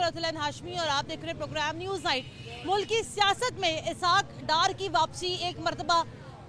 सलातुल्लाह हाशमी और आप देख रहे हैं प्रोग्राम न्यूज़ नाइट। मुल्क की सियासत में इसहाक डार की वापसी एक मरतबा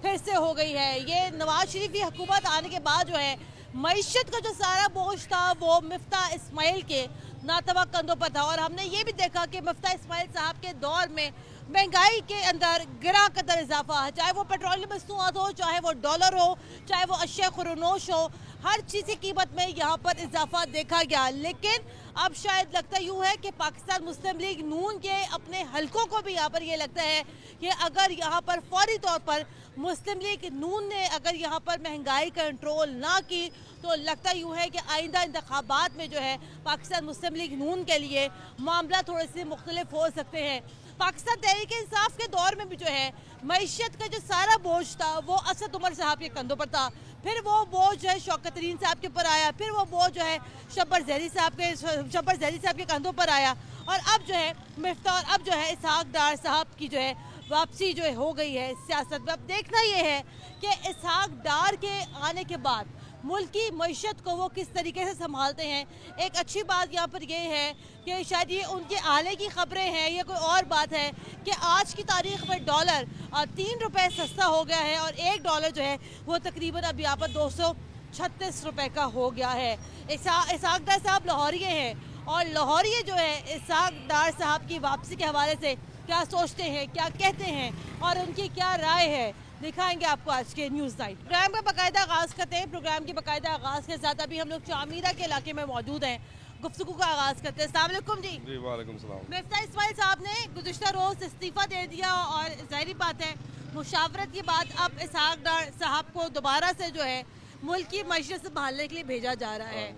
फिर से हो गई है। ये नवाज शरीफ की हुकूमत आने के बाद जो है मईशत का जो सारा बोझ था वो मिफ्ता इस्माइल के नातवा कंधों पर था। और हमने ये भी देखा कि मिफ्ता इस्माइल साहब के दौर में महंगाई के अंदर गिरा कदर इजाफा, चाहे वो पेट्रोलियम मसनूआत हो, चाहे वो डॉलर हो, चाहे वो अशिया खुरनोश हो, हर चीज़ की कीमत में यहाँ पर इजाफा देखा गया। लेकिन अब शायद लगता यूँ है कि पाकिस्तान मुस्लिम लीग नून के अपने हलकों को भी यहाँ पर ये लगता है कि अगर यहाँ पर फौरी तौर पर मुस्लिम लीग नून ने अगर यहाँ पर महंगाई कंट्रोल ना की तो लगता यूँ है कि आइंदा इंतखाबात में जो है पाकिस्तान मुस्लिम लीग नून के लिए मामला थोड़े से मुख्तलिफ हो सकते हैं। पाकिस्तान तहरीक इंसाफ के दौर में भी जो है मईशत का जो सारा बोझ था वो असद उमर साहब के कंधों पर था, फिर वो बोझ जो है शौकत तरीन साहब के ऊपर आया, फिर वो बोझ जो है शब्बर जहरी साहब के कंधों पर आया और अब जो है मिफ्ता और अब जो है इसहाक डार साहब की जो है वापसी जो है हो गई है सियासत में। अब देखना ये है कि इसहाक डार के आने के बाद मुल्क की मईशत को वो किस तरीके से संभालते हैं। एक अच्छी बात यहाँ पर यह है कि शायद ये उनके आने की खबरें हैं, ये कोई और बात है कि आज की तारीख में डॉलर 3 रुपये सस्ता हो गया है और $1 जो है वो तकरीबन अब यहाँ पर 236 रुपये का हो गया है। इसहाक डार साहब लाहौरिये हैं और लाहौरिये जो है इसहाक डार साहब की वापसी के हवाले से क्या सोचते हैं, क्या कहते हैं और उनकी क्या राय है, दिखाएंगे आपको आज के न्यूज़ नाइट प्रोग्राम का बाकायदा आगाज़ करते हैं। प्रोग्राम के बाकायदा आगाज़ के साथ अभी हम लोग चामीरा के इलाके में मौजूद हैं, गुफ्तगू का आगाज़ करते हैं। अस्सलाम वालेकुम जी। वालेकुम सलाम। मिफ्ता इस्माइल साहब ने गुज़िश्ता रोज़ इस्तीफ़ा दे दिया और ज़ाहिरी बात है मुशावरत के बाद अब इसहाक डार साहब को दोबारा से जो है मुल्क की मईशत संभालने के लिए भेजा जा रहा है।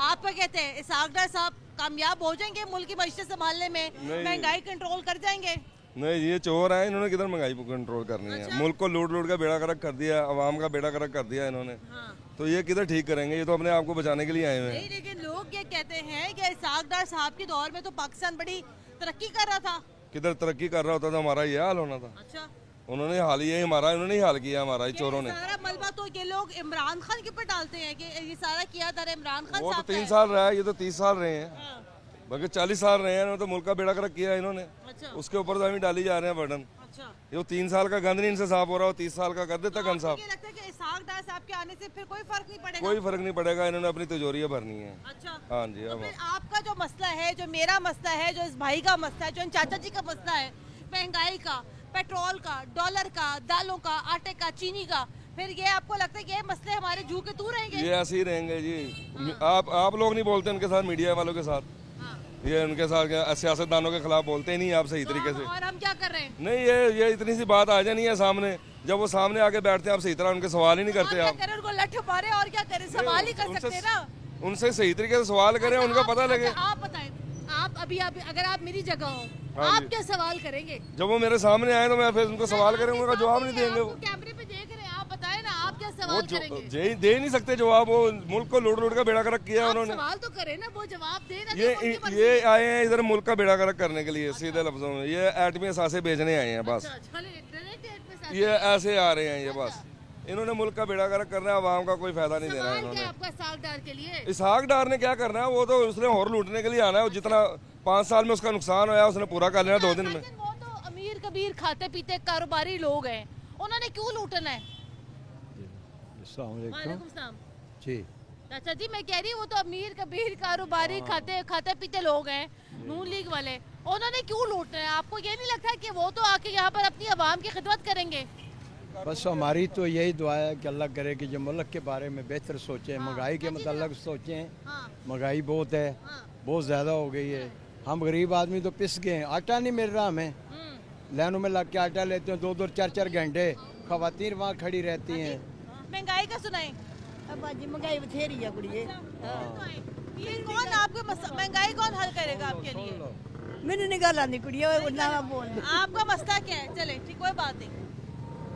आप क्या कहते हैं, इसहाक डार साहब कामयाब हो जाएंगे मुल्क की मईशत संभालने में, महंगाई कंट्रोल कर जाएंगे? नहीं, ये चोर है, इन्होंने किधर महंगाई को कंट्रोल करनी है। मुल्क को लूट लूट का बेड़ा गर्क कर दिया, अवाम का बेड़ा गर्क कर दिया इन्होंने। तो ये किधर ठीक करेंगे, ये तो अपने आप को बचाने के लिए आए हुए हैं। लेकिन लोग ये कहते हैं कि इसहाक डार साहब के दौर में तो पाकिस्तान बड़ी तरक्की कर रहा था। किधर तरक्की कर रहा होता तो हमारा ये हाल होना था। अच्छा, उन्होंने हाल ये हमारा इन्होंने ही हाल किया हमारा, चोरों ने। सारा मलबा तो ये लोग इमरान खान के ऊपर डालते हैं कि ये सारा किया था इमरान खान वो तो साहब 3 साल रहा है, ये तो 30 साल रहे हैं, बल्कि 40 साल रहे हैं। तो मुल्क का बेड़ा गर्क किया इन्होंने। अच्छा। उसके ऊपर तो हमें डाली जा रहे हैं बर्डन। अच्छा। ये 3 साल का गंद नहीं इनसे साफ हो रहा, 30 साल का कर देता गंद साफ। लगता है कि इसहाक डार साहब के आने से फिर कोई फर्क नहीं पड़ेगा? कोई फर्क नहीं पड़ेगा, इन्होंने अपनी तिजोरियां भरनी है। अच्छा। हाँ जी। तो फिर आपका जो मसला है, जो मेरा मसला है, जो इस भाई का मसला है, जो इन चाचा जी का मसला है, महंगाई का, पेट्रोल का, डॉलर का, दालों का, आटे का, चीनी का, फिर ये आपको लगता है कि ये मसले हमारे जू के तू रहेंगे? ये ऐसे ही रहेंगे जी। आप लोग नहीं बोलते उनके साथ, मीडिया वालों के साथ। ये उनके साथ सियासतदानों के खिलाफ बोलते ही नहीं आप सही तरीके से। और हम क्या कर रहे हैं? नहीं, ये इतनी सी बात आ जानी है सामने, जब वो सामने आके बैठते हैं आप सही तरह उनके सवाल ही नहीं करते। आप उनको लठ मारे और क्या करें, सवाल ही कर सकते ना। उनसे सही तरीके से सवाल करें, उनका पता लगे। आप बताएं, आप अभी अगर आप मेरी जगह हो, आप क्या सवाल करेंगे? जब वो मेरे सामने आए तो मैं फिर उनको सवाल करें, उनका जवाब नहीं देंगे। वो कैमरे पे देख रहे हैं, आप बताएं ना, आप क्या सवाल करेंगे? दे नहीं सकते जवाब, वो मुल्क को लूट लूट का बेड़ा गर्क किया उन्होंने। सवाल तो करें ना, वो जवाब देना। ये आए हैं इधर मुल्क का बेड़ा गर्क करने के लिए, सीधे लफ्जों में। ये एटमी असासे बेचने आए हैं बस। ये ऐसे आ रहे हैं, ये बस इन्होंने मुल्क का बेड़ा गर्क करना है, आवाम का कोई फायदा नहीं देना है इन्होंने। इसहाक डार के लिए, इसहाक डार ने क्या करना है, वो तो उसने और लूटने के लिए आना है। जितना 5 साल में उसका नुकसान होया उसने पूरा कर लेना 2 दिन में। वो तो अमीर कबीर खाते पीते कारोबारी लोग हैं, उन्होंने क्यों लूटना है? जी चाचा जी, मैं कह रही हूँ वो तो अमीर कबीर कारोबारी खाते पीते लोग हैं, नून लीग वाले, उन्होंने क्यों लूटना है? आपको ये नहीं लगता कि वो तो आके यहाँ पर अपनी आवाम की खिदमत करेंगे? बस हमारी तो यही दुआ है कि अल्लाह करे कि जो मुल्क के बारे में बेहतर सोचें, महंगाई के मतलब सोचें। महंगाई बहुत है, बहुत ज़्यादा हो गई है। हम गरीब आदमी तो पिस गए हैं, आटा नहीं मिल रहा हमें। लाइनों में लग के आटा लेते हैं 2-2 4-4 घंटे, खवातीन वहाँ खड़ी रहती हैं। महंगाई का सुनाई? महंगाई बथेरी है कुड़िए। ये कौन आपको महंगाई कौन हल करेगा आपके लिए? मैंने नहीं गल आती कुड़िए, बोल। आपका मसला क्या है? चले ठीक, कोई बात नहीं।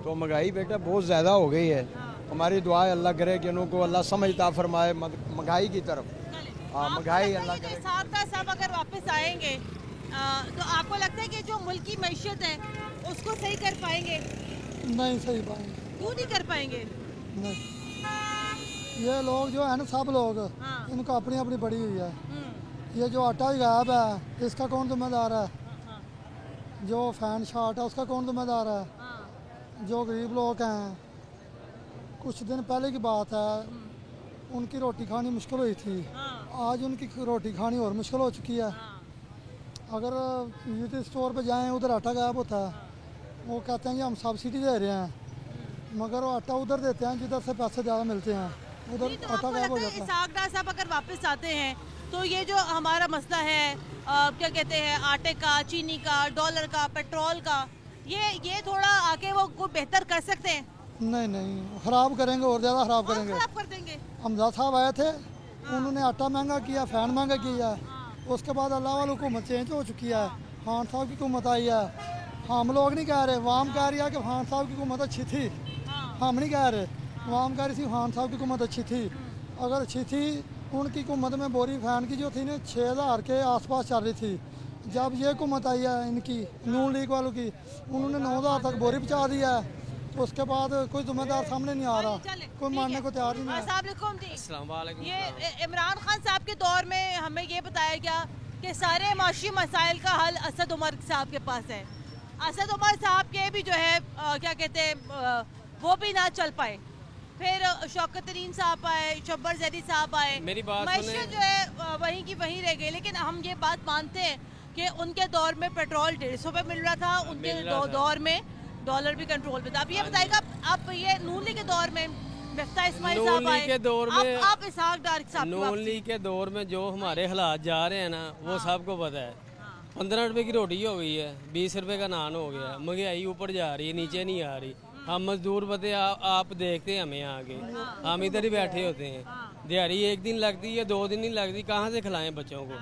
तो महंगाई बेटा बहुत ज़्यादा हो गई है। हमारी दुआ है अल्लाह करे कि उनको अल्लाह समझता फरमाए महंगाई की तरफ। हाँ, महंगाई अल्लाह करे। साहब अगर वापस आएंगे तो आपको लगता है कि जो मुल्क की मईशत है उसको सही कर पाएंगे? नहीं सही पाएंगे। क्यों नहीं कर पाएंगे? नहीं, ये लोग जो है ना, सब लोग इनको अपनी अपनी बड़ी हुई है। ये जो आटा ही गायब है इसका कौन जिम्मेदार है? जो फैन शार्ट है उसका कौन जिम्मेदार है? जो गरीब लोग हैं, कुछ दिन पहले की बात है, उनकी रोटी खानी मुश्किल हुई थी, आज उनकी रोटी खानी और मुश्किल हो चुकी है। अगर यूटी स्टोर पे जाएं उधर आटा गायब होता है, वो कहते हैं कि हम सब्सिडी दे रहे हैं, मगर वो आटा उधर देते हैं जिधर से पैसे ज़्यादा मिलते हैं, उधर तो आटा गायब हो जाता है। इसहाक डार साहब अगर वापस आते हैं तो ये जो हमारा मसला है क्या कहते हैं आटे का, चीनी का, डॉलर का, पेट्रोल का, ये थोड़ा आके वो कोई बेहतर कर सकते हैं? नहीं, ख़राब करेंगे और ज़्यादा ख़राब करेंगे। खराब कर देंगे। हमजा साहब आए थे, उन्होंने आटा महंगा किया, फैन महंगा किया, उसके बाद अल्लाह वाली हुकूमत चेंज हो चुकी है, खान साहब की हुकूमत आई है। हम लोग नहीं कह रहे, वाम कह रही है कि खान साहब की हुकूमत अच्छी थी, हम नहीं कह रहे, वाम कह रही थी खान साहब की हुकूमत अच्छी थी। अगर अच्छी थी, उनकी हुकूमत में बोरी फैन की जो थी ना 6000 के आसपास चल रही थी। जब ये हुकूमत आई है इनकी नून लीग वालों की, उन्होंने 9000 तक बोरी पहुँचा दिया है, तो उसके बाद कोई जिम्मेदार सामने नहीं आ रहा, कोई मानने को तैयार ही नहीं है। अस्सलाम वालेकुम। ये इमरान खान साहब के दौर में हमें ये बताया गया कि सारे माशी मसाइल का हल असद उमर साहब के पास है। असद उमर साहब के भी जो है क्या कहते हैं वो भी ना चल पाए, फिर शौकत तरीन साहब आए, शब्बर जैदी साहब आए, मेरी बात मैशत जो है वहीं की वहीं रह गई। लेकिन हम ये बात मानते हैं कि उनके दौर में पेट्रोल 150 पे मिल रहा था, उनके दौर में डॉलर भी कंट्रोल पे था। अब ये बताएगा आप ये नून लीग के दौर में मिफ्ता इस्माइल साहब आए, के दौर में आप इसहाक डार साहब नून लीग के दौर में जो हमारे हालात जा रहे हैं ना, वो सबको पता है। 15 रुपए की रोटी हो गई है, 20 रुपए का नान हो गया, महंगाई ऊपर जा रही है, नीचे नहीं आ रही। हम मजदूर बते आप देखते हैं हमें आगे, हम इधर ही बैठे होते हैं, दिहाड़ी एक दिन लगती है, 2 दिन नहीं लगती, कहाँ से खिलाएं बच्चों को?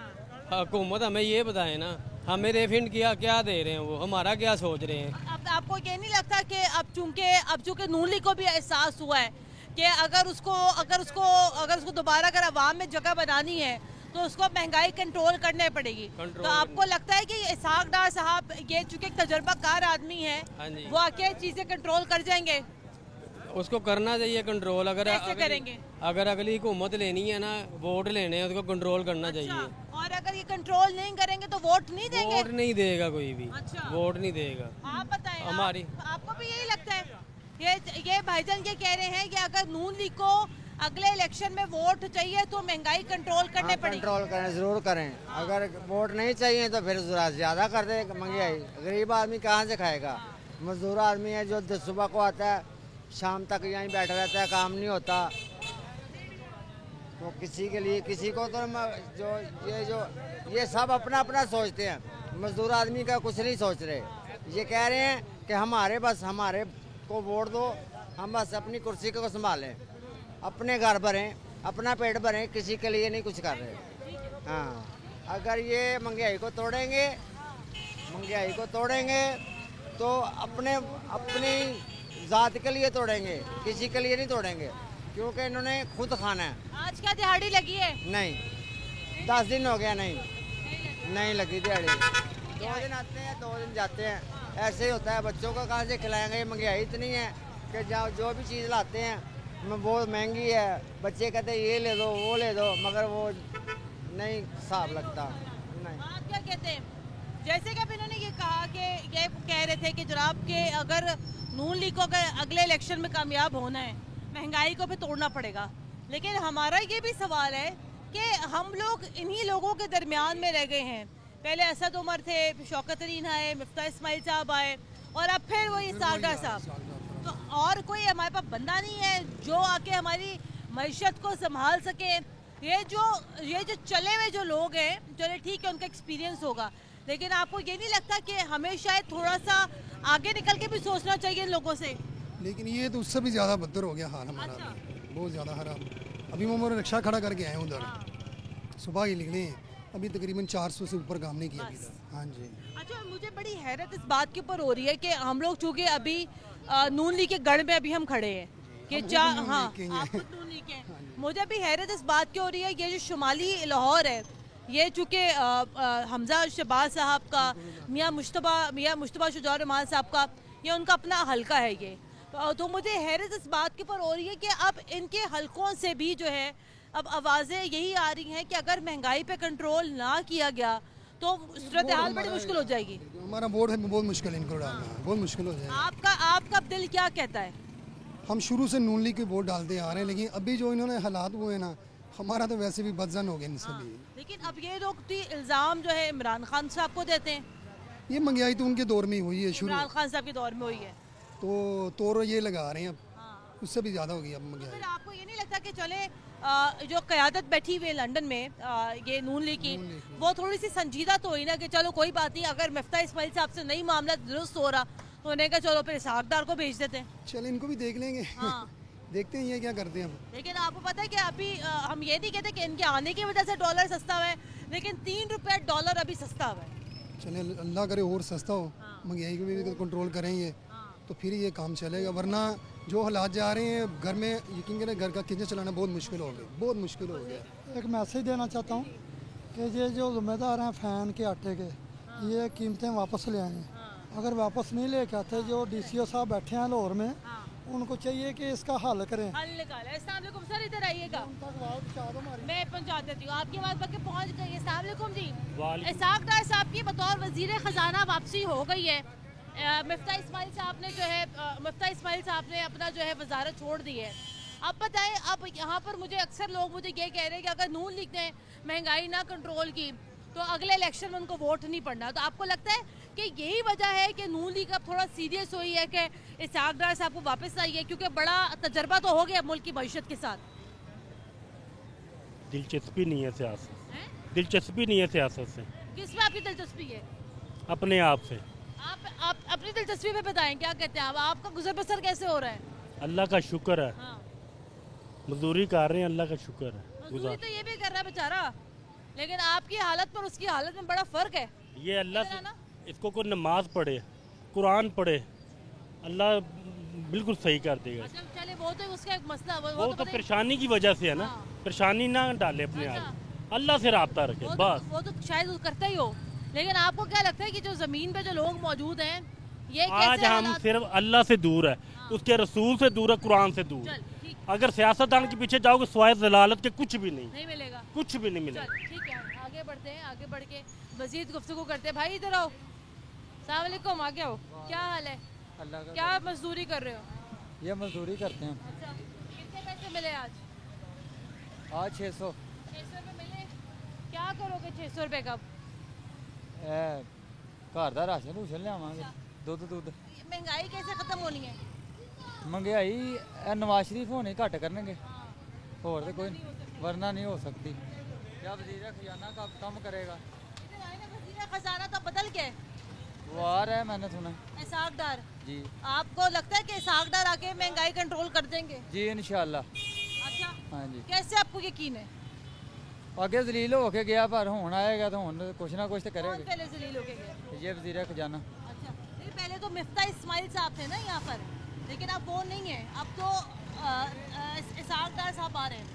हुकूमत हमें ये बताए ना, हमें रेफिंड क्या दे रहे हैं, वो हमारा क्या सोच रहे हैं? आपको ये नहीं लगता कि अब चूंकि नून लीग को भी एहसास हुआ है कि अगर उसको दोबारा अगर अवाम में जगह बनानी है तो उसको महंगाई कंट्रोल करने पड़ेगी, तो आपको लगता है कि इसहाक डार साहब ये चूंकि एक तजर्बाकार आदमी है, वो आके चीजें कंट्रोल कर जाएंगे? उसको करना चाहिए कंट्रोल। कैसे करेंगे? अगर अगली हुकूमत लेनी है ना, वोट लेने हैं, उसको कंट्रोल करना चाहिए। और अगर ये कंट्रोल नहीं करेंगे तो वोट नहीं देंगे? वोट नहीं देगा कोई भी। अच्छा। वोट नहीं देगा। आप बताएं, हमारी आपको भी यही लगता है? ये भाईजान ये कह रहे हैं कि अगर नून लीग को अगले इलेक्शन में वोट चाहिए तो महंगाई कंट्रोल करने पड़ेगी। कंट्रोल करें, जरूर करें। अगर वोट नहीं चाहिए तो फिर ज्यादा कर दे महंगाई। गरीब आदमी कहाँ से खाएगा? मजदूर आदमी है जो सुबह को आता है, शाम तक यहीं बैठा रहता है, काम नहीं होता। तो किसी को तो ये सब अपना अपना सोचते हैं, मजदूर आदमी का कुछ नहीं सोच रहे। ये कह रहे हैं कि हमारे को वोट दो, हम बस अपनी कुर्सी को संभालें, अपने घर भरें, अपना पेट भरें, किसी के लिए नहीं कुछ कर रहे। हाँ, अगर ये महंगाई को तोड़ेंगे तो अपनी ज़ात के लिए तोड़ेंगे, किसी के लिए नहीं तोड़ेंगे, क्योंकि इन्होंने खुद खाना है। आज क्या दिहाड़ी लगी है? नहीं, 10 दिन हो गया, नहीं लगी दिहाड़ी। 2 दिन आते हैं, 2 दिन जाते हैं, ऐसे ही होता है। बच्चों को कहाँ से खिलाएंगे? महंगाई इतनी है कि जो भी चीज़ लाते हैं वो महंगी है। बच्चे कहते हैं ये ले दो, वो ले दो, मगर वो नहीं हिसाब लगता। नहीं। आप क्या कहते हैं? जैसे कि अब इन्होंने ये कहा कि ये कह रहे थे कि जनाब के अगर नून लीग को अगर अगले इलेक्शन में कामयाब होना है, महंगाई को भी तोड़ना पड़ेगा। लेकिन हमारा ये भी सवाल है कि हम लोग इन्हीं लोगों के दरमियान में रह गए हैं। पहले असद उमर थे, शौकत तरीन आए, मिफ्ता इस्माइल साहब आए, और अब फिर वही इसहाक डार साहब। तो और कोई हमारे पास बंदा नहीं है जो आके हमारी मईशत को संभाल सके। ये जो चले हुए जो लोग हैं, चले ठीक है, उनका एक्सपीरियंस होगा, लेकिन आपको ये नहीं लगता कि हमें शायद थोड़ा सा आगे निकल के भी सोचना चाहिए इन लोगों से? लेकिन ये तो उससे भी ज़्यादा बदतर हो गया हाल हमारा। अच्छा। बहुत ज़्यादा खराब। अभी मैं रिक्शा खड़ा करके आए हूँ उधर, सुबह ही निकले हैं, अभी तकरीबन 400 से ऊपर काम नहीं किया अभी तक। हाँ जी। अच्छा, मुझे बड़ी हैरत इस बात के ऊपर हो रही है कि हम लोग चूँकि अभी नून लीग के गढ़ में अभी हम खड़े हैं कि आप खुद नून लीग के हैं। मुझे भी हैरत इस बात की हो रही है, ये जो शुमाली लाहौर है, ये चूँकि हमजा शहबाज साहब का, मियाँ मुश्तबा शुजाउर रहमान साहब का, ये उनका अपना हल्का है ये। तो मुझे हैरत इस बात के ऊपर हो रही है कि अब इनके हलकों से भी जो है अब आवाज़ें यही आ रही हैं कि अगर महंगाई पे कंट्रोल ना किया गया तो सूरत हाल बड़ी मुश्किल हो जाएगी। हमारा वोट है बहुत मुश्किल है इनको डालना, बहुत मुश्किल हो जाएगा। आपका दिल क्या कहता है? हम शुरू से नून लीग के वोट डालते आ रहे हैं, लेकिन अभी जो इन्होंने हालात हुए ना, हमारा तो वैसे भी बदजन हो गए इनसे भी। लेकिन अब ये लोग इल्ज़ाम जो है इमरान खान साहब को देते हैं। ये महंगाई तो उनके दौर में ही हुई है शुरू, इमरान खान साहब के दौर में हुई है तो ये लगा रहे हैं, अब उससे भी ज़्यादा हो गई अब महंगाई। फिर आपको ये नहीं लगता कि चले जो क़यादत बैठी हुई है लंदन में ये नून लीग की, वो थोड़ी सी संजीदा तो हुई ना कि चलो कोई बात नहीं, अगर मिफ्ता इस्माइल साहब से नहीं मामला दुरुस्त हो रहा तो उन्हें कहा चलो फिर इसहाक डार को भेज देते हैं। चलो इनको भी देख लेंगे। हाँ। देखते हैं ये क्या करते हैं। लेकिन आपको पता है कि अभी हम ये नहीं कहते कि इनके आने की वजह से डॉलर सस्ता हुआ है, लेकिन 3 रुपये डॉलर अभी सस्ता हुआ है। चले अल्लाह करे और सस्ता हो, महंगाई को भी कंट्रोल करेंगे तो फिर ये काम चलेगा, वरना जो हालात जा रहे हैं घर में, यकीन करें घर का किचन चलाना बहुत मुश्किल हो गया, बहुत मुश्किल हो गया। एक मैसेज देना चाहता हूँ कि ये जो जिम्मेदार हैं फ़ैन के आटे के, ये कीमतें वापस ले आएँ। अगर वापस नहीं लेके आते, जो DCO साहब बैठे हैं लाहौर में, उनको चाहिए कि इसका हल करें। हल निकालें। अस्सलाम वालेकुम सर, इधर आइएगा, मैं पहुंचा देती हूँ आपकी बात बाकी पहुंच गई है। अस्सलाम वालेकुम जी, इसहाक डार साहब की बतौर वजीर ख़जाना वापसी हो गई है। मिफ्ता इस्माइल साहब ने जो है अपना जो है वजारत छोड़ दी है। अब बताएं, अब यहाँ पर मुझे अक्सर लोग मुझे ये कह रहे हैं कि अगर नून लीग ने महंगाई ना कंट्रोल की तो अगले इलेक्शन में उनको वोट नहीं पड़ना, तो आपको लगता है कि यही वजह है कि नून लीग अब थोड़ा सीरियस हुई है कि इसहाक डार साहब को वापस आई है, क्योंकि बड़ा तजर्बा तो हो गया मुल्क की मईशत के साथ? दिलचस्पी नहीं है सियासत, दिलचस्पी नहीं है सियासत से। किसमें आपकी दिलचस्पी है? अपने आप से। आप अपनी दिलचस्पी में बताएं, क्या कहते हैं आप, आपका गुजर बसर कैसे हो रहा है? अल्लाह का शुक्र है। हाँ। मजदूरी कर रहे हैं, अल्लाह का शुक्र है। मजदूरी तो ये भी कर रहा है बेचारा, लेकिन आपकी हालत पर उसकी हालत में बड़ा फर्क है। ये अल्लाह से, इसको कोई नमाज पढ़े, कुरान पढ़े, अल्लाह बिल्कुल सही कर देगा। अच्छा चले, वो तो उसका एक मसला, वो तो परेशानी की वजह से है ना। परेशानी ना डाले अपने आप, अल्लाह से राब्ता रखे बस। वो तो शायद करता ही हो, लेकिन आपको क्या लगता है कि जो जमीन पे जो लोग मौजूद हैं, ये आज हम सिर्फ अल्लाह से दूर है, उसके रसूल से दूर है, कुरान से दूर। अगर सियासतदान के पीछे जाओगे स्वाय जलालत के कुछ भी नहीं मिलेगा, कुछ भी नहीं मिलेगा। ठीक है, आगे बढ़ते हैं, आगे बढ़ के मजीद गुफ्तगू करते हैं। भाई इधर आओ, अस्सलाम वालेकुम, आगे आओ, क्या हाल है? क्या मजदूरी कर रहे हो? ये मजदूरी करते हैं। अच्छा, कितने पैसे मिले आज? 600 रुपये मिले। क्या करोगे 600 रुपये का? घर का राशन रूशन लियावांगे, दुद्ध। महंगाई कैसे खत्म होनी है? महंगाई नवाज शरीफ होने घट करनगे, होर तो कोई वरना नहीं हो सकती। क्या वजीर खजाना का काम करेगा? वजीर खजाना तो बदल के वो आ रहा है, मैंने सुना। इसहाक डार जी, आपको लगता है कि इसहाक डार आके महंगाई कंट्रोल कर देंगे? जी इंशाल्लाह। अच्छा, हाँ जी। कैसे आपको यकीन है? आगे जलील होके गया, पर हुन आएगा तो हुन कुछ ना कुछ तो कौन करेगा। पहले जलील होके गए? ये वजीर खजाना। अच्छा, नहीं पहले तो मिफ्ता इस्माइल साहब थे ना यहाँ पर, लेकिन अब वो नहीं है, अब तो इसहाक डार साहब आ रहे हैं।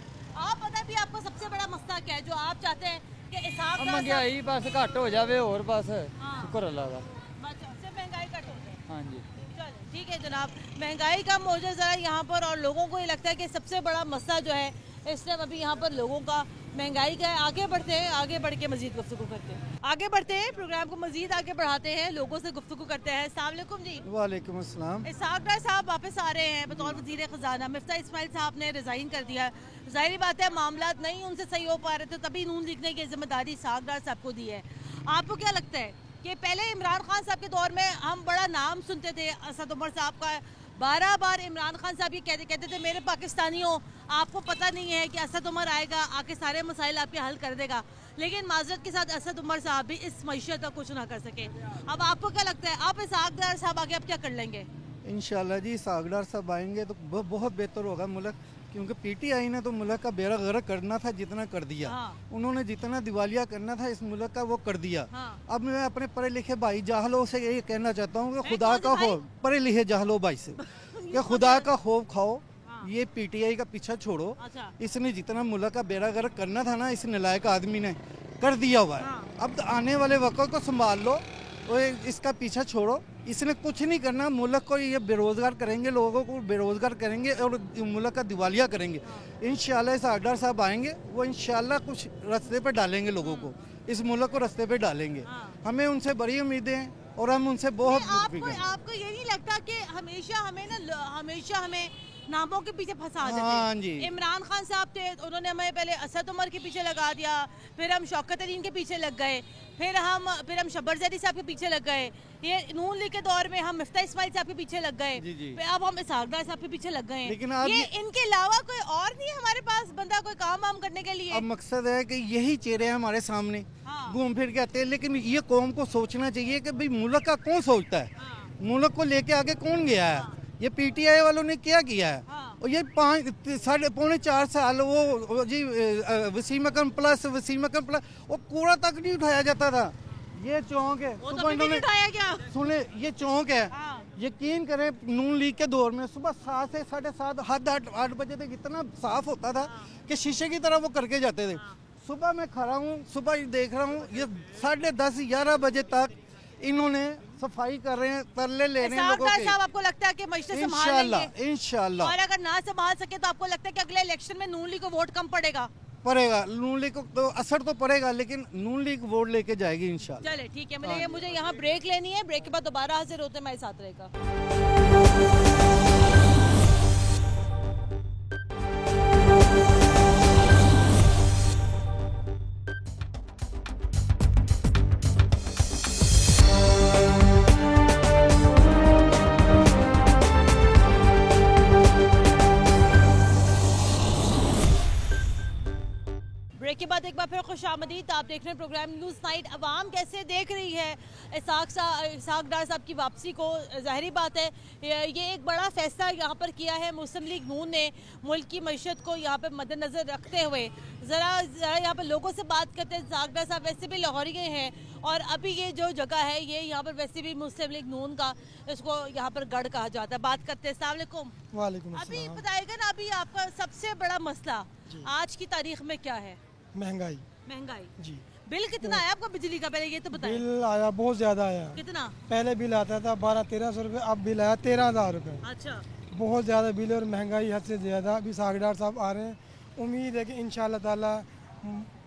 आप पता भी आपको सबसे बड़ा मसला क्या है जो आप चाहते हैं कि इसहाक डार महंगाई बस घट हो जाए और बस शुक्र अल्लाह का। सिर्फ महंगाई कट हो जाए। हाँ जी, चलो ठीक है जनाब, महंगाई कम हो जाए ज़रा यहाँ पर, और लोगों को ये लगता है कि सबसे बड़ा मसला जो है इस टाइम अभी यहाँ पर लोगों का महंगाई का है। आगे बढ़ते हैं, आगे बढ़ के मजीद गुफ्तगू करते हैं, आगे बढ़ते हैं, प्रोग्राम को मजीद आगे बढ़ाते हैं, लोगों से गुफ्तगू करते हैं। अस्सलाम वालेकुम जी। वालेकुम अस्सलाम। इसहाक डार साहब वापस आ रहे हैं बतौर वजीर खजाना। मिफ्ता इस्माइल साहब ने रिजाइन कर दिया। जाहिर बात है मामला नहीं उनसे सही हो पा रहे थे, तभी नून लिखने की जिम्मेदारी इसहाक डार साहब को दी है। आपको क्या लगता है कि पहले इमरान खान साहब के दौर में हम बड़ा नाम सुनते थे असद उमर साहब का, 12 बार इमरान खान साहब ये कहते थे मेरे पाकिस्तानियों आपको पता नहीं है कि असद उमर आएगा, आके सारे मसाइल आपके हल कर देगा, लेकिन माजरत के साथ असद उमर साहब भी इस मईशत का कुछ ना कर सके। अब आपको क्या लगता है, आप इसहाक डार साहब आगे अब क्या कर लेंगे? इंशाल्लाह जी इसहाक डार साहब आएंगे तो बहुत बेहतर होगा मुल्क, क्योंकि PTI ने तो मुल्क का बेड़ा गर्क करना था, जितना कर दिया। उन्होंने जितना दिवालिया करना था इस मुल्क का वो कर दिया। अब मैं अपने पढ़े लिखे भाई जाहलों से यही कहना चाहता हूँ कि खुदा का खौफ, पढ़े लिखे जाहलों भाई से कि खुदा का खौफ खाओ, ये PTI का पीछा छोड़ो। इसने जितना मुल्क का बेड़ा गर्क करना था ना, इस नालायक आदमी ने कर दिया हुआ है। अब तो आने वाले वक्त को संभाल लो, इसका पीछा छोड़ो इसने कुछ नहीं करना, मुल्क को ये बेरोज़गार करेंगे, लोगों को बेरोज़गार करेंगे और मुल्क का दिवालिया करेंगे। इंशाल्लाह इस आगदार साहब आएंगे, वो इंशाल्लाह कुछ रास्ते पे डालेंगे, लोगों को, इस मुल्क को रास्ते पे डालेंगे। हमें उनसे बड़ी उम्मीदें हैं और हम उनसे बहुत आपको ये नहीं लगता कि हमेशा हमें नामों के पीछे फंसा देते हैं? हाँ जी। इमरान खान साहब थे, उन्होंने हमें पहले असद उमर के पीछे लगा दिया, फिर हम शौकत अली के पीछे लग गए, फिर हम शब्बर जैदी साहब के पीछे लग गए, ये नून लीग के दौर में हम मिफ्ता इस्माइल साहब के पीछे लग गए, अब हम इसहाक डार साहब के पीछे लग गए। लेकिन ये इनके अलावा कोई और नहीं है हमारे पास बंदा कोई काम वाम करने के लिए? अब मकसद है कि यही चेहरे हैं हमारे सामने, घूम फिर के आते हैं। लेकिन ये कौम को सोचना चाहिए कि भाई मुल्क का कौन सोचता है, मुल्क को लेके आगे कौन गया है? ये पीटीआई वालों ने क्या किया है? और ये 5.5-4 साल वो जी वसीम अकरम प्लस वो कूड़ा तक नहीं उठाया जाता था। ये चौक है, सुने, ये चौक है, यकीन करें नून लीग के दौर में सुबह 7 से 7:30 8 बजे तक इतना साफ होता था कि शीशे की तरह वो करके जाते थे। सुबह मैं खड़ा हूँ, सुबह देख रहा हूँ, ये 10:30-11 बजे तक इन्होंने सफाई कर रहे हैं, तरले ले रहे हैं लोगों के। साहब आपको लगता है कि मजलिस संभाल लेंगे? इंशाल्लाह। और अगर ना संभाल सके तो आपको लगता है कि अगले इलेक्शन में नून लीग को वोट कम पड़ेगा? नून लीग को तो असर तो पड़ेगा, लेकिन नून लीग वोट लेके जाएगी इंशाल्लाह। चले ठीक है, मुझे यहाँ ब्रेक लेनी है, ब्रेक के बाद दोबारा हाजिर होते हैं, मेरे साथ रहेगा। के बाद एक बार फिर खुशामदीद। आप देख रहे हैं प्रोग्राम न्यूज़ नाइट। अवाम कैसे देख रही है इसहाक डार साहब की वापसी को? ज़ाहिरी बात है ये एक बड़ा फैसला यहाँ पर किया है मुस्लिम लीग नून ने, मुल्क की मईशत को यहाँ पर मद्देनज़र रखते हुए। ज़रा यहाँ पर लोगों से बात करते हैं। इसहाक डार साहब वैसे भी लाहौरी गए हैं और अभी ये जो जगह है ये यहाँ पर वैसे भी मुस्लिम लीग नून का, इसको यहाँ पर गढ़ कहा जाता है। बात करते हैं। अस्सलाम वालेकुम। वालेकुम अभी अस्सलाम। बताएगा ना, अभी आपका सबसे बड़ा मसला आज की तारीख में क्या है? महंगाई जी। बिल कितना आया आपका बिजली का, पहले ये तो बताएं। बिल आया बहुत ज्यादा आया। कितना? पहले बिल आता था 1200-1300 रुपए, अब बिल आया 13,000 रुपए। अच्छा, बहुत ज्यादा बिल और महंगाई हद से ज्यादा। अभी इसहाक डार साहब आ रहे हैं, उम्मीद है कि इंशाल्लाह ताला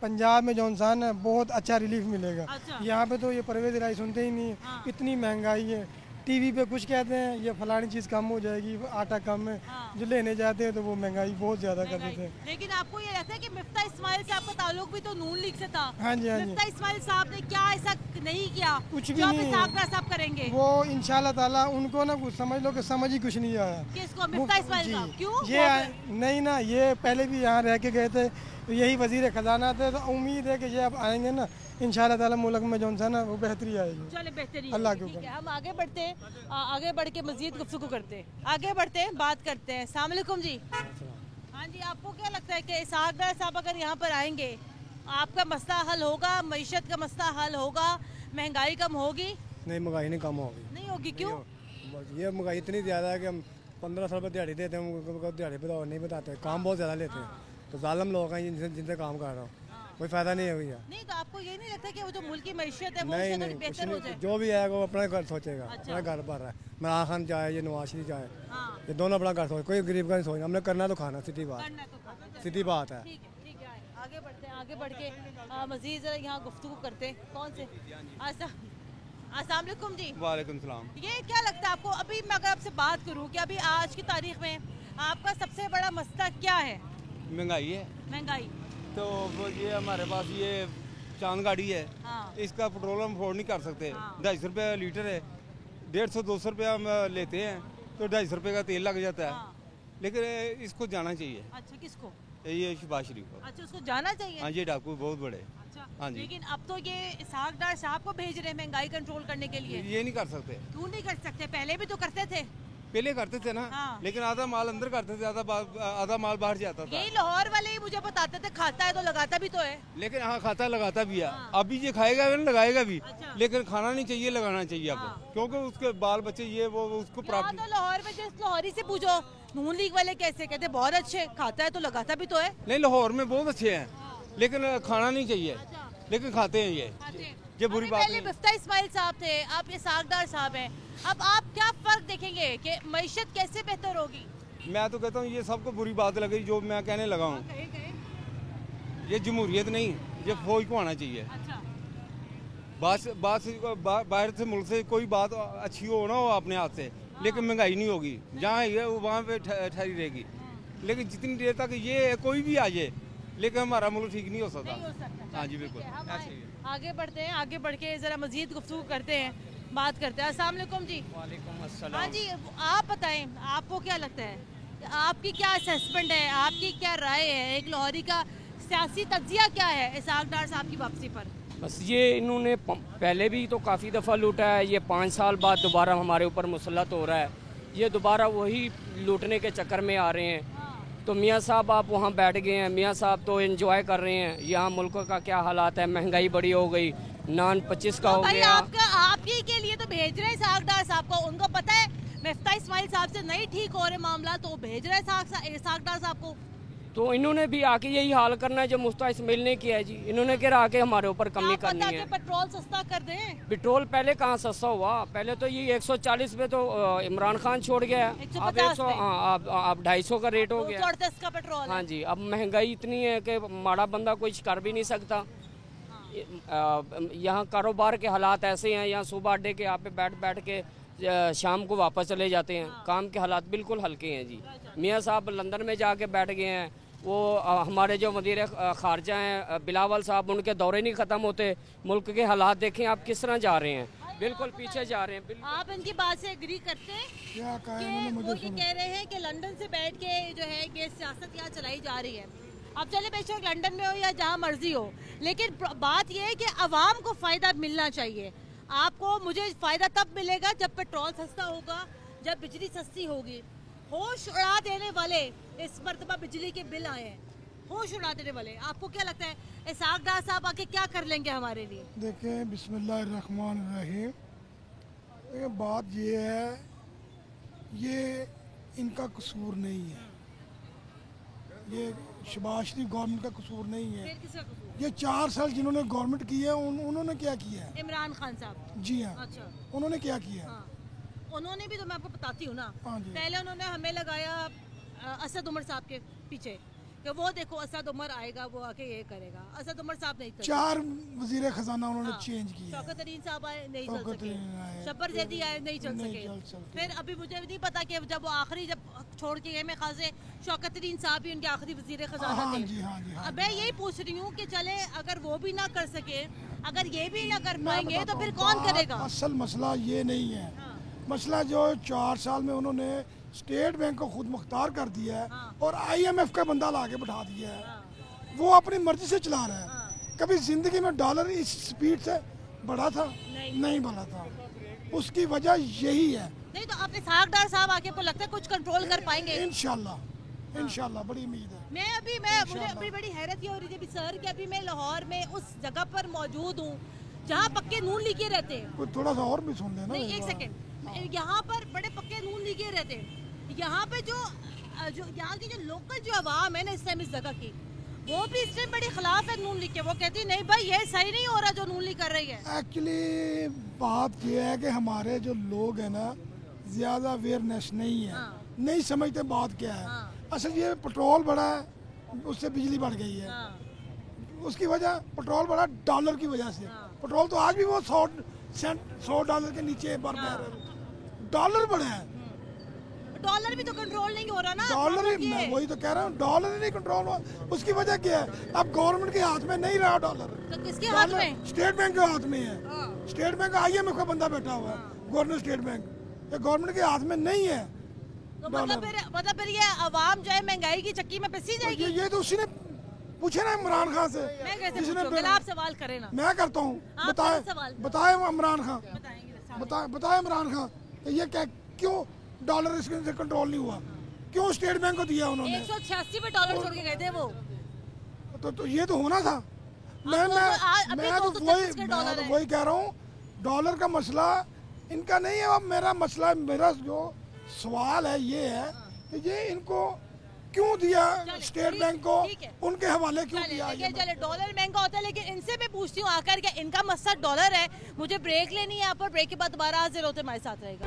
पंजाब में जो इंसान है बहुत अच्छा रिलीफ मिलेगा। अच्छा। यहाँ पे तो ये परवेज इलाही सुनते ही नहीं। हाँ। इतनी महंगाई है, टीवी पे कुछ कहते हैं ये फलानी चीज़ कम हो जाएगी, आटा कम है। हाँ। जो लेने जाते हैं तो वो महंगाई बहुत ज़्यादा कर देते हैं। लेकिन आपको ये लगता है कि मिफ्ता इस्माइल साहब का ताल्लुक भी तो नून लीग से था? हाँ जी, हाँ जी। मिफ्ता इस्माइल साहब ने क्या ऐसा नहीं किया कुछ भी जो नहीं इसहाक डार साहब करेंगे? वो इंशाल्लाह ताला उनको ना कुछ समझ लो कि समझ ही कुछ नहीं आया। किसको? मिफ्ता इस्माइल साहब? क्यों? ये नहीं ना, ये पहले भी यहाँ रह के गए थे, तो यही वजीर खजाना थे, तो उम्मीद है कि ये अब आएंगे ना इंशाल्लाह ताला मुल्क में जो है ना वो बेहतरी आएगी। चले बेहतरी अल्लाह के ठीक है। ऊपर। हम आगे बढ़ते हैं, आगे बढ़ के मजीद गुफ्तगू करते हैं, आगे बढ़ते हैं, बात करते हैं। अस्सलाम वालेकुम जी। हाँ जी, आपको क्या लगता है कि इसहाक डार साहब अगर यहाँ पर आएंगे आपका मसला हल होगा, मईशत का मसला हल होगा, महंगाई कम होगी? नहीं, महंगाई नहीं कम होगी। नहीं होगी, क्यों? ये महंगाई इतनी ज़्यादा है कि हम 1500 रुपये दिहाड़ी देते हैं, दिहाड़ी पे नहीं बताते, काम बहुत ज़्यादा लेते हैं। तो जालिम लोग हैं जिनसे काम कर रहा हूँ, कोई फायदा नहीं है भैया। नहीं, तो आपको ये नहीं लगता कि वो जो मुल्क की मईशत है वो नहीं, शायद नहीं, बेहतर हो जाए? जो भी आएगा वो अपना घर सोचेगा। अच्छा। अपना घर भर रहा है, इमरान खान चाहे ये नवाज शरीफ चाहे, हाँ। ये दोनों अपना घर सोच, कोई गरीब का नहीं सोचना। हमने करना तो खाना, सीधी बात, करना तो खाना। सीधी बात है। ठीक है, ठीक है, आगे बढ़ते हैं, आगे बढ़ के मजीद जरा यहाँ गुफ्तगू करते हैं। कौन से? अस्सलाम वालेकुम जी। वालेकुम सलाम। ये क्या लगता है आपको, अभी मैं अगर आपसे बात करूँ कि अभी आज की तारीख में आपका सबसे बड़ा मसला क्या है? महंगाई है। महंगाई। तो वो ये हमारे पास ये चांद गाड़ी है, हाँ। इसका पेट्रोल हम अफोर्ड नहीं कर सकते। हाँ। 250 रुपये लीटर है, 150-200 रुपया हम लेते हैं तो 250 रुपये का तेल लग जाता है। हाँ। लेकिन इसको जाना चाहिए। अच्छा, किसको? ये शहबाज शरीफ को। अच्छा, उसको जाना चाहिए। हाँ, ये डाकू बहुत बड़े। अच्छा, हाँ जी। लेकिन अब तो ये इसहाक डार साहब को भेज रहे हैं महंगाई कंट्रोल करने के लिए। ये नहीं कर सकते। क्यों नहीं कर सकते? पहले भी तो करते थे। पहले करते थे ना। हाँ। लेकिन आधा माल अंदर करते थे, आधा माल बाहर जाता था। यही लाहौर वाले ही मुझे बताते थे खाता है तो लगाता भी तो है। लेकिन हाँ, खाता लगाता भी है। हाँ। अभी ये खाएगा भी लगाएगा भी। अच्छा। लेकिन खाना नहीं चाहिए, लगाना चाहिए आपको। हाँ। क्योंकि उसके बाल बच्चे ये वो उसको यहाँ प्राप्त। तो लाहौर में जिस लाहौरी से पूछो, नून लीग वाले कैसे कहते बहुत अच्छे, खाता है तो लगाता भी तो है। नहीं, लाहौर में बहुत अच्छे हैं, लेकिन खाना नहीं चाहिए, लेकिन खाते हैं ये। ये बुरी बात पहले नहीं। मुफ्ता इस्माइल साहब थे, अब इसाक डार साहब हैं। अब आप क्या फर्क देखेंगे कि मईशत कैसे बेहतर होगी? मैं तो कहता हूँ ये सबको बुरी बात लगी जो मैं कहने लगा हूँ। ये जमहूरियत नहीं, ये फौज को आना चाहिए। अच्छा। बाहर से मुल्क से कोई बात अच्छी हो ना हो अपने हाथ से, लेकिन महंगाई नहीं होगी। जहाँ है वो वहाँ पे ठहरी रहेगी। लेकिन जितनी देर तक ये कोई भी आ जाए, लेकिन हमारा मुल्क ठीक नहीं हो सकता। हाँ जी बिल्कुल, ऐसे ही है। आगे बढ़ते हैं, आगे बढ़ के जरा मजीद गुफ्तगू करते हैं, बात करते हैं। अस्सलाम वालेकुम जी। वालेकुम अस्सलाम। हाँ जी, आप बताएं, आपको क्या लगता है, आपकी क्या असेसमेंट है, आपकी क्या राय है, एक लाहौरी का सियासी तज्जिया क्या है इसाक डार साहब की वापसी पर? बस ये इन्होंने पहले भी तो काफ़ी दफ़ा लूटा है, ये 5 साल बाद दोबारा हमारे ऊपर मुसल्लत हो रहा है। ये दोबारा वही लूटने के चक्कर में आ रहे हैं। तो मियाँ साहब आप वहाँ बैठ गए हैं, मियाँ साहब तो एंजॉय कर रहे हैं। यहाँ मुल्क का क्या हालात है, महंगाई बड़ी हो गई, नान 25 का हो गया। आपके के लिए तो भेज रहे हैं इसाक डार साहब को, उनको पता है मुफ्ता इस्माइल साहब से नहीं ठीक हो रहे मामला, तो भेज रहे हैं इसाक डार साहब को। तो इन्होंने भी आके यही हाल करना है जो मुफ्ता इस्माइल ने किया है जी। इन्होंने क्या आके हमारे ऊपर कमी करनी है। पेट्रोल सस्ता कर दें। पेट्रोल पहले कहाँ सस्ता हुआ, पहले तो ये 140 पे तो इमरान खान छोड़ गया, अब 100, हाँ अब 250 का रेट हो गया। 240 का पेट्रोल। हाँ जी, अब महंगाई इतनी है कि माड़ा बंदा कुछ कर भी नहीं सकता। यहाँ कारोबार के हालात ऐसे हैं, यहाँ सुबह अड्डे के यहाँ पे बैठ के शाम को वापस चले जाते हैं। काम के हालात बिल्कुल हल्के हैं जी। मियाँ साहब लंदन में जाके बैठ गए हैं। वो हमारे जो वज़ीर ख़ारजा हैं बिलावल साहब, उनके दौरे नहीं ख़त्म होते। मुल्क के हालात देखें आप किस तरह जा रहे हैं, बिल्कुल पीछे जा रहे हैं। आप इनकी बात से एग्री करते हैं कि वो ये कह रहे हैं कि लंदन से बैठ के जो है कि सियासत यहाँ चलाई जा रही है? अब चले बेशक लंदन में हो या जहाँ मर्जी हो, लेकिन बात यह है कि अवाम को फ़ायदा मिलना चाहिए। आपको मुझे फ़ायदा तब मिलेगा जब पेट्रोल सस्ता होगा, जब बिजली सस्ती होगी। होश उड़ा देने वाले इस मरतबा बिजली के बिल आए हैं, होश उड़ा देने वाले। आपको क्या लगता है इसाक डार साहब आके क्या कर लेंगे हमारे लिए? देखें, बिस्मिल्लाहिर्रहमानिर्रहीम, ये बात ये है, ये इनका कसूर नहीं है, ये शहबाज शरीफ गवर्नमेंट का कसूर नहीं है। फिर किसका कसूर? ये 4 साल जिन्होंने गवर्नमेंट की है उन्होंने क्या किया है? इमरान खान साहब। जी हाँ। अच्छा, उन्होंने क्या किया है? हाँ। उन्होंने भी, तो मैं आपको बताती हूँ ना, हाँ जी। पहले उन्होंने हमें लगाया असद उमर साहब के पीछे कि वो देखो असद उमर आएगा, वो आके ये करेगा। असद उमर साहब नहीं, 4 वजीर खजाना उन्होंने चेंज किया। शौकत तरीन साहब आए, नहीं चल सके। शब्बर जैदी आए, नहीं चल सके। फिर अभी मुझे नहीं पता कि जब वो आखिरी जब छोड़ के गए, मैं खासे शौकत तरीन साहब भी उनके आखिरी वजीर खजाना थे। अब मैं यही पूछ रही हूँ कि चले अगर वो भी ना कर सके, अगर ये भी ना कर पाएंगे, तो फिर कौन करेगा? असल मसला ये नहीं है। मसला जो 4 साल में उन्होंने स्टेट बैंक को खुद मुख्तार कर दिया है और IMF का बंदा ला के बैठा दिया है। वो अपनी मर्जी से चला रहा है। कभी जिंदगी में डॉलर इस स्पीड से बढ़ा था? नहीं बढ़ा था। उसकी वजह यही है। नहीं तो आप इसाक डार साहब आके को लगता है कुछ कंट्रोल कर पाएंगे? इंशाल्लाह बड़ी उम्मीद है। मुझे अभी बड़ी हैरत ये हो रही थी सर कि अभी मैं लाहौर में उस जगह पर मौजूद हूँ जहाँ पक्के नून लीगे रहते हैं। थोड़ा सा और भी सुन लेना। नहीं, एक सेकंड। यहाँ पर बड़े पक्के नून लीगे रहते हैं। यहाँ पे जो यहाँ की जो लोकल जो आवाम है ना इस टाइम इस जगह की, वो भी इस टाइम बड़ी खिलाफ है नून लीग के। वो कहती नहीं भाई ये सही नहीं हो रहा जो नून लीग कर रही है। एक्चुअली बात ये है कि हमारे जो लोग हैं ना, ज्यादा अवेयरनेस नहीं है। नहीं समझते बात क्या है। असल ये पेट्रोल बढ़ा है, उससे बिजली बढ़ गई है। उसकी वजह पेट्रोल बढ़ा डॉलर की वजह से। पेट्रोल तो आज भी वो $100 के नीचे डॉलर बढ़े हैं। डॉलर भी तो कंट्रोल नहीं हो रहा ना। डॉलर ही, मैं वही तो कह रहा हूँ, डॉलर ही नहीं कंट्रोल हुआ। उसकी वजह क्या है? अब गवर्नमेंट के हाथ में नहीं रहा डॉलर। तो किसके हाथ में? स्टेट बैंक के हाथ में है। स्टेट बैंक IMF का बंदा बैठा हुआ है, गवर्नर स्टेट बैंक। ये गवर्नमेंट के हाथ में नहीं है। तो मतलब फिर ये अवाम जो है महंगाई की चक्की में पिसी जाएगी। ये तो उसी ने पूछे ना इमरान खान से। मैं कैसे पूछूं? आप सवाल करें ना। मैं करता हूँ। बताए इमरान खान, बताए इमरान खान ये क्या, क्यों डॉलर इसके कंट्रोल नहीं हुआ? क्यों स्टेट बैंक को दिया उन्होंने? 186 पे डॉलर छोड़ के गए थे वो। तो ये तो होना था। मैं तो वही कह रहा हूँ, डॉलर का मसला इनका नहीं है। अब मेरा मसला, मेरा जो सवाल है ये है कि ये इनको क्यों दिया स्टेट बैंक को, उनके हवाले क्यों किया? चले डॉलर महंगा होता है, लेकिन इनसे मैं पूछती हूँ आकर क्या इनका मकसद डॉलर है? मुझे ब्रेक लेनी है यहाँ पर, ब्रेक के बाद दोबारा हाजिर होते हमारे साथ रहेगा।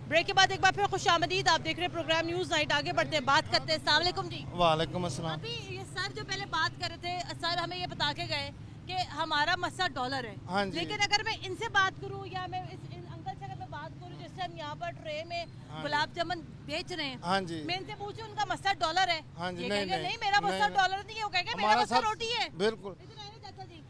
ब्रेक के बाद एक बार फिर खुशामदीद, आप देख रहे हैं प्रोग्राम न्यूज नाइट। आगे बढ़ते हैं, बात करते हैं। अस्सलाम वालेकुम जी। वालेकुम अस्सलाम। अभी ये सर जो पहले बात कर रहे थे, सर हमें ये बता के गए कि हमारा मसला डॉलर है। हाँ जी। लेकिन अगर मैं इनसे बात करूं या मैं इन अंकल से अगर मैं बात करूं, जैसे हम यहाँ पर ट्रे में गुलाब जामुन बेच रहे हैं, हाँ जी, मैं इनसे पूछूं उनका मसला डॉलर है? हाँ जी, नहीं मेरा मसला डॉलर नहीं है, वो कहेंगे मेरा मसला रोटी है। बिल्कुल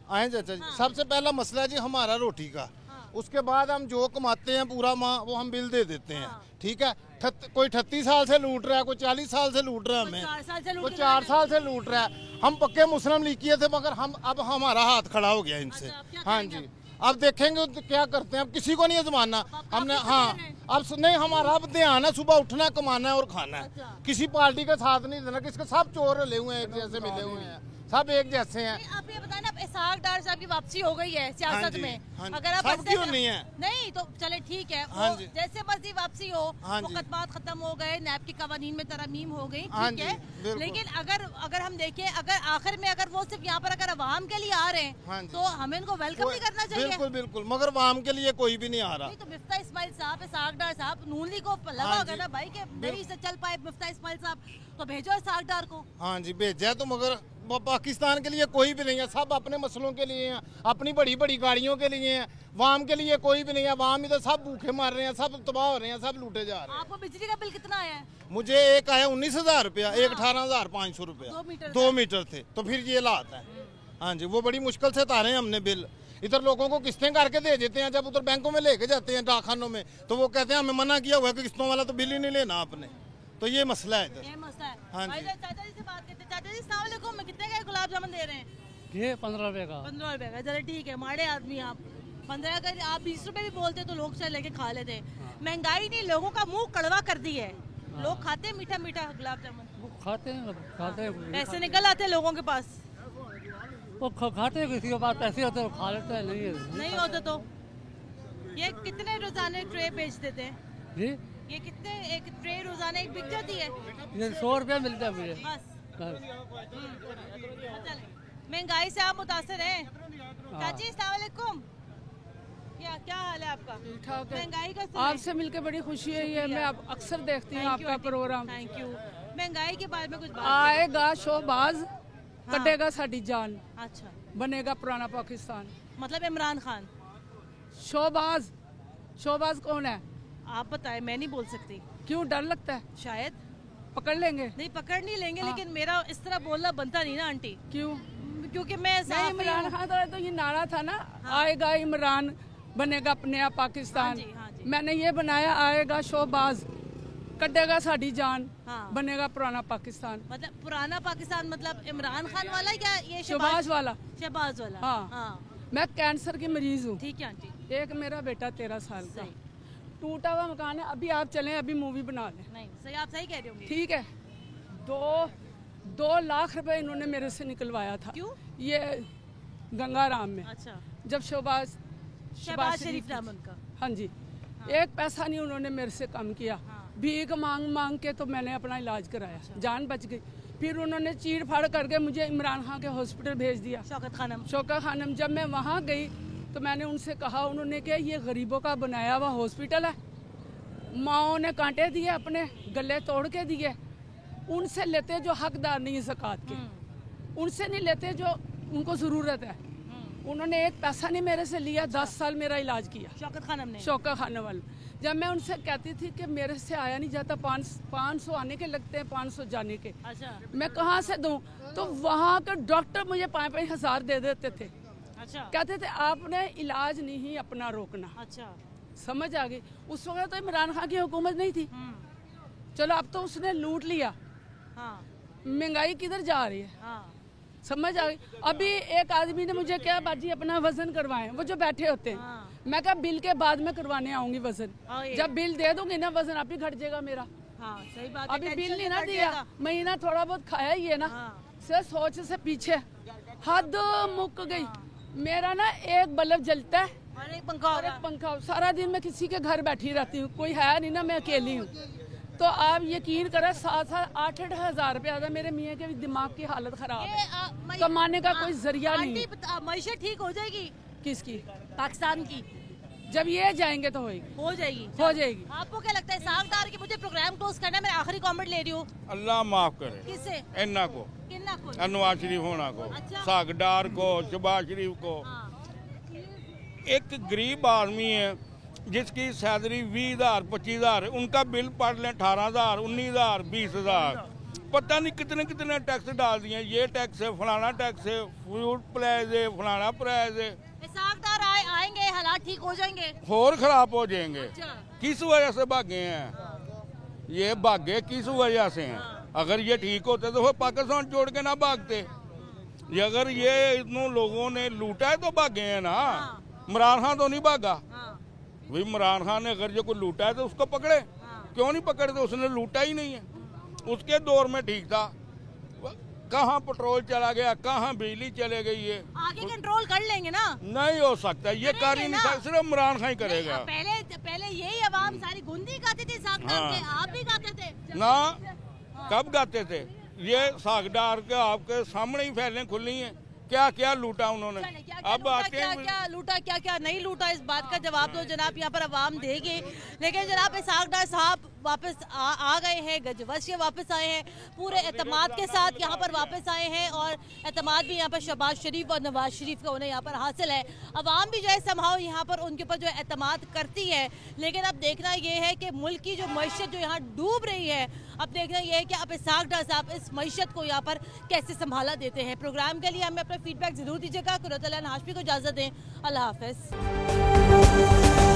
आए चाचा जी। सबसे पहला मसला है जी हमारा रोटी का। उसके बाद हम जो कमाते हैं पूरा माह वो हम बिल दे देते हैं, ठीक है। कोई 38 साल से लूट रहा है, कोई 40 साल से लूट रहा है, हमें कोई 4 साल से लूट रहा है। हम पक्के मुस्लिम लीग किए थे, मगर हम अब हमारा हाथ खड़ा हो गया इनसे। हाँ जी, अब देखेंगे तो क्या करते हैं। अब किसी को नहीं आजमाना हमने। हाँ, अब नहीं, हमारा अब ध्यान है सुबह उठना, कमाना है और खाना है। किसी पार्टी का साथ नहीं देना, किसके सब चोर ले हुए हैं, एक जैसे मिले हुए हैं, सब एक जैसे हैं। आप ये बताना, इसहाक डार साहब की वापसी हो गई है सियासत में। अगर आप क्यों नहीं है? नहीं तो चले ठीक है, जैसे मर्जी वापसी हो, मुकदमात खत्म हो गए, नैब की कवानीन में तरमीम हो गई, ठीक है। लेकिन अगर हम देखें, अगर आखिर में अगर वो सिर्फ यहाँ पर अगर अवाम के लिए आ रहे हैं तो हमें इनको वेलकम नहीं करना चाहिए। बिल्कुल बिल्कुल, मगर अवाम के लिए कोई भी नहीं आ रहा। तो मिफ्ता इस्माइल साहब, इसहाक डार साहब, नून लीग को लगा होगा ना भाई कि नहीं से चल पाए मिफ्ता इस्माइल साहब, तो भेजो इसहाक डार को। हाँ जी भेजा, तो मगर पाकिस्तान के लिए कोई भी नहीं है, सब अपने मसलों के लिए हैं, अपनी बड़ी बड़ी गाड़ियों के लिए हैं। वाम के लिए कोई भी नहीं है। वाम इधर सब भूखे मार रहे हैं, सब तबाह हो रहे हैं, सब लूटे जा रहे हैं। आपको बिजली का बिल कितना आया है? मुझे एक आया 19,000 रुपया, एक 18,500 रुपया, 2 मीटर थे। तो फिर ये लात है। हाँ जी, वो बड़ी मुश्किल से तारे हैं हमने बिल। इधर लोगों को किस्तें करके दे देते हैं, जब उधर बैंकों में लेके जाते हैं डाकखानों में, तो वो कहते हैं हमें मना किया हुआ है कि किस्तों वाला तो बिल ही नहीं लेना आपने। तो ये मसला है इधर। ये मसला है। हाँ जी। चाचा जी से बात करते हैं। चाचा जी अस्सलाम वालेकुम, कितने का गुलाब जामुन दे रहे हैं? ये 15 रुपए का। 15 रुपए का, चलो ठीक है। माड़े आदमी आप 15 का, आप 20 रुपए भी बोलते तो लोग से लेके खा लेते। महंगाई ने लोगों का मुंह कड़वा कर दी है। लोग खाते हैं मीठा मीठा गुलाब जामुन, खाते हैं, पैसे निकल आते हैं लोगों के पास। वो खाते हैं, किसी के पास पैसे होते हैं खा लेते हैं, नहीं होते तो। ये कितने रोजाना ट्रे बेच देते हैं जी? ये कितने एक ट्रे रोजाना एक बिक जाती है? ये 100 रुपया मिलता है मुझे बस। महंगाई से आप मुतासर हैं? चाची अस्सलाम वालेकुम, क्या हाल है आपका? महंगाई का आपसे मिलकर बड़ी खुशी है। ये मैं अक्सर देखती हूँ आपका प्रोग्राम। Thank you. महंगाई के बारे में कुछ बात आएगा शोबाज, कटेगा साड़ी जान। अच्छा, बनेगा पुराना पाकिस्तान। मतलब इमरान खान। शोबाज, शोबाज कौन है आप बताएं, मैं नहीं बोल सकती। क्यों, डर लगता है? शायद पकड़ लेंगे। नहीं पकड़ नहीं लेंगे, लेकिन मेरा इस तरह बोलना बनता नहीं ना आंटी। क्यों? क्योंकि मैं इमरान खान तो ये नारा था ना, आएगा इमरान, बनेगा नया पाकिस्तान। मैंने ये बनाया, आएगा शोबाज, कटेगा साड़ी जान, बनेगा पुराना पाकिस्तान। मतलब पुराना पाकिस्तान मतलब इमरान खान वाला या ये शहबाज वाला? शहबाज वाला। हाँ। मैं कैंसर की मरीज हूँ। ठीक है आंटी। एक मेरा बेटा 13 साल का, टूटा हुआ मकान है। अभी आप चलें, अभी मूवी बना लें। नहीं सही, आप सही कह रहे होंगे। ठीक है। 2 लाख रुपए इन्होंने मेरे से निकलवाया था। क्यों? ये गंगाराम में। अच्छा। जब शहबाज शरीफ नाम उनका। हाँ जी। एक पैसा नहीं उन्होंने मेरे से कम किया। भीख मांग मांग के तो मैंने अपना इलाज कराया। जान बच गई। फिर उन्होंने चीड़ फाड़ करके मुझे इमरान खान के हॉस्पिटल भेज दिया, शौकत खानम। जब मैं वहाँ गई तो मैंने उनसे कहा, उन्होंने कहा ये गरीबों का बनाया हुआ हॉस्पिटल है। माओ ने कांटे दिए, अपने गले तोड़ के दिए। उनसे लेते जो हकदार नहीं है ज़कात के, उनसे नहीं लेते जो उनको ज़रूरत है। उन्होंने एक पैसा नहीं मेरे से लिया। 10 साल मेरा इलाज किया शौकत खानम ने। शौकत खानम वाले। जब मैं उनसे कहती थी कि मेरे से आया नहीं जाता, 500 आने के लगते हैं, 500 जाने के। अच्छा। मैं कहाँ से दूँ? तो वहाँ के डॉक्टर मुझे 5-5 हज़ार दे देते थे। अच्छा। कहते थे आपने इलाज नहीं अपना रोकना। अच्छा। समझ आ गई। उस वक्त तो इमरान खान की हुकूमत नहीं थी। चलो अब तो उसने लूट लिया। महंगाई किधर जा रही है? समझ आ गई। अभी एक आदमी ने मुझे क्या बाजी अपना वजन करवाएं, वो जो बैठे होते हैं, मैं कहा बिल के बाद में करवाने आऊंगी वजन। जब बिल दे दूंगी ना वजन आप ही घट जाएगा मेरा। हाँ, सही बात है। अभी बिल नहीं ना दिया, महीना थोड़ा बहुत खाया ही है ना। से सोच से पीछे हद मुक गई। मेरा ना एक बल्ब जलता है और एक पंखा। सारा दिन मैं किसी के घर बैठी रहती हूँ, कोई है नहीं ना, मैं अकेली हूँ। तो आप यकीन करें 7-8 हज़ार रुपया आता। मेरे मियाँ के भी दिमाग की हालत खराब है, कमाने का कोई जरिया नहीं। मईशत ठीक हो जाएगी किसकी? पाकिस्तान की। जब ये जाएंगे तो हो जाएगी। आपको क्या लगता है? इसहाक डार की मुझे प्रोग्राम क्लोज करना है, मैं आखिरी कमेंट ले रही हूँ। अल्लाह माफ करे। किससे? इन्ना को, नवाज शरीफ होना को, इसहाक डार को, शहबाज शरीफ को। एक गरीब आदमी है जिसकी सैलरी 20,000 25,000, उनका बिल पढ़ लें 18,000 19,000 20,000, पता नहीं कितने कितने टैक्स डाल दिए। ये टैक्स है, फलाना टैक्स है, फूड प्राइस है, फलाना प्राइस है। आएंगे, हालात ठीक हो जाएंगे और खराब हो जाएंगे। किस वजह से भागे हैं ये? भागे किस वजह से हैं? अगर ये ठीक होते तो वो पाकिस्तान छोड़ के ना भागते। ये अगर ये इतने लोगों ने लूटा है तो भागे हैं ना। इमरान खान तो नहीं भागा भाई। इमरान खान ने अगर जो कोई लूटा है तो उसको पकड़े, क्यों नहीं पकड़ते? उसने लूटा ही नहीं है। उसके दौर में ठीक था। कहाँ पेट्रोल चला गया, कहाँ बिजली चले गई है। आगे कंट्रोल कर लेंगे ना? नहीं हो सकता, ये कर ही नहीं सकता, सिर्फ इमरान खान ही करेगा। पहले यही आवाम सारी गुंदी गाते थे, आप भी गाते थे ना? कब गाते थे? ये सागडार के आपके सामने ही फैले खुली हैं। क्या क्या लूटा उन्होंने? अब आते हैं क्या लूटा, क्या क्या नहीं लूटा, इस बात का जवाब तो जनाब यहाँ पर अवाम देगी। लेकिन जनाब इसहाक डार साहब वापस आ गए हैं, गजवशिया वापस आए हैं, पूरे एतमाद के साथ यहाँ पर वापस आए हैं। और एतमाद भी यहाँ पर शहबाज शरीफ और नवाज शरीफ का उन्हें यहाँ पर हासिल है। अवाम भी जो है संभाव यहाँ पर उनके ऊपर जो है एतमाद करती है। लेकिन अब देखना ये है कि मुल्क की जो मईशत जो यहाँ डूब रही है, अब देखना ये है कि अब इसहाक डार साहब इस मईशत को यहाँ पर कैसे संभाला देते हैं। प्रोग्राम के लिए हमें अपना फीडबैक जरूर दीजिएगा। कुरतुल्लाह हाशमी को इजाज़त दें। अल्लाह हाफ़िज़।